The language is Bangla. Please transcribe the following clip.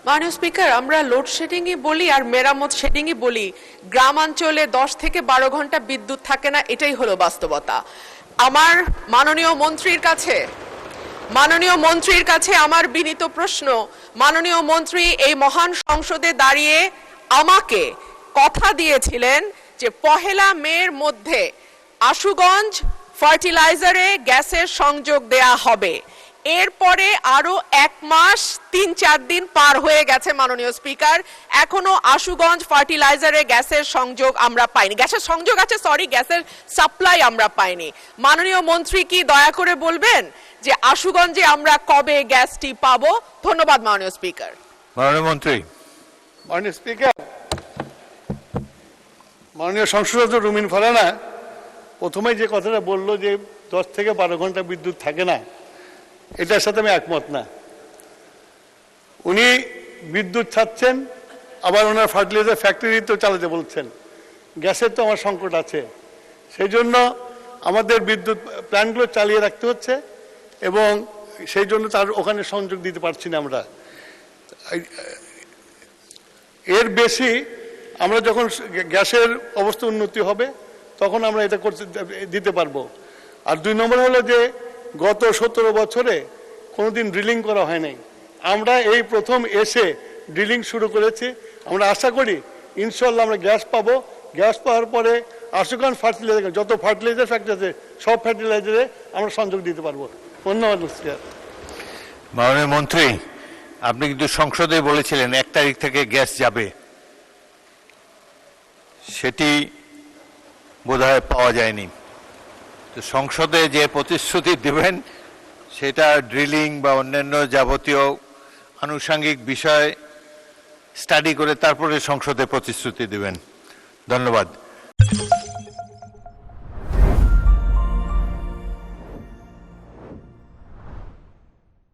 মাননীয় স্পিকার, আমরা লোডশেডিংই বলি আর মেরামত শেডিংই বলি, গ্রামাঞ্চলে 10 থেকে 12 ঘন্টা বিদ্যুৎ থাকে না, এটাই হলো বাস্তবতা। আমার মাননীয় মন্ত্রীর কাছে আমার বিনীত প্রশ্ন, মাননীয় মন্ত্রী এই মহান সংসদে দাঁড়িয়ে আমাকে কথা দিয়েছিলেন যে 1 মের মধ্যে আশুগঞ্জ ফার্টিলাইজারে গ্যাসের সংযোগ দেয়া হবে। এরপরে আরো 1 মাস 3-4 দিন পার হয়ে গেছে মাননীয় স্পিকার, এখনো আশুগঞ্জ ফার্টিলাইজারে গ্যাসের সংযোগ আমরা পাইনি। গ্যাসের সংযোগ আছে, সরি, গ্যাসের সাপ্লাই আমরা পাইনি। মাননীয় মন্ত্রী কি দয়া করে বলবেন যে আশুগঞ্জে আমরা কবে গ্যাসটি পাবো? ধন্যবাদ মাননীয় স্পিকার। মাননীয় মন্ত্রী। মাননীয় স্পিকার, মাননীয় সংসদ সদস্য রুমিন ফারহানা প্রথমে যে কথাটা বললো যে 10 থেকে 12 ঘন্টা বিদ্যুৎ থাকে না, এটার সাথে আমি একমত না। উনি বিদ্যুৎ ছাড়ছেন, আবার ওনার ফার্টিলাইজার ফ্যাক্টরি তো চালাতে বলছেন। গ্যাসের তো আমার সংকট আছে, সেই জন্য আমাদের বিদ্যুৎ প্ল্যান্টগুলো চালিয়ে রাখতে হচ্ছে এবং সেই জন্য তার ওখানে সংযোগ দিতে পারছি না আমরা। এর বেশি আমরা যখন গ্যাসের অবস্থা উন্নতি হবে তখন আমরা এটা দিতে পারবো। আর 2 নম্বর হলো যে গত 17 বছরে কোনোদিন ড্রিলিং করা হয় নাই, আমরা এই প্রথম এসে ড্রিলিং শুরু করেছি। আমরা আশা করি ইনশাল্লাহ আমরা গ্যাস পাবো। গ্যাস পাওয়ার পরে আশুগঞ্জ ফার্টিলাইজার, যত ফার্টিলাইজার ফ্যাক্টরি আছে সব ফার্টিলাইজারে আমরা সংযোগ দিতে পারবো। ধন্যবাদ স্যার। মাননীয় মন্ত্রী, আপনি কিন্তু সংসদে বলেছিলেন 1 তারিখ থেকে গ্যাস যাবে, সেটি বোধহয় পাওয়া যায়নি। তো সংসদে যে প্রতিশ্রুতি দেবেন সেটা ড্রিলিং বা অন্যান্য যাবতীয় আনুষঙ্গিক বিষয় স্টাডি করে তারপরে সংসদে প্রতিশ্রুতি দেবেন। ধন্যবাদ।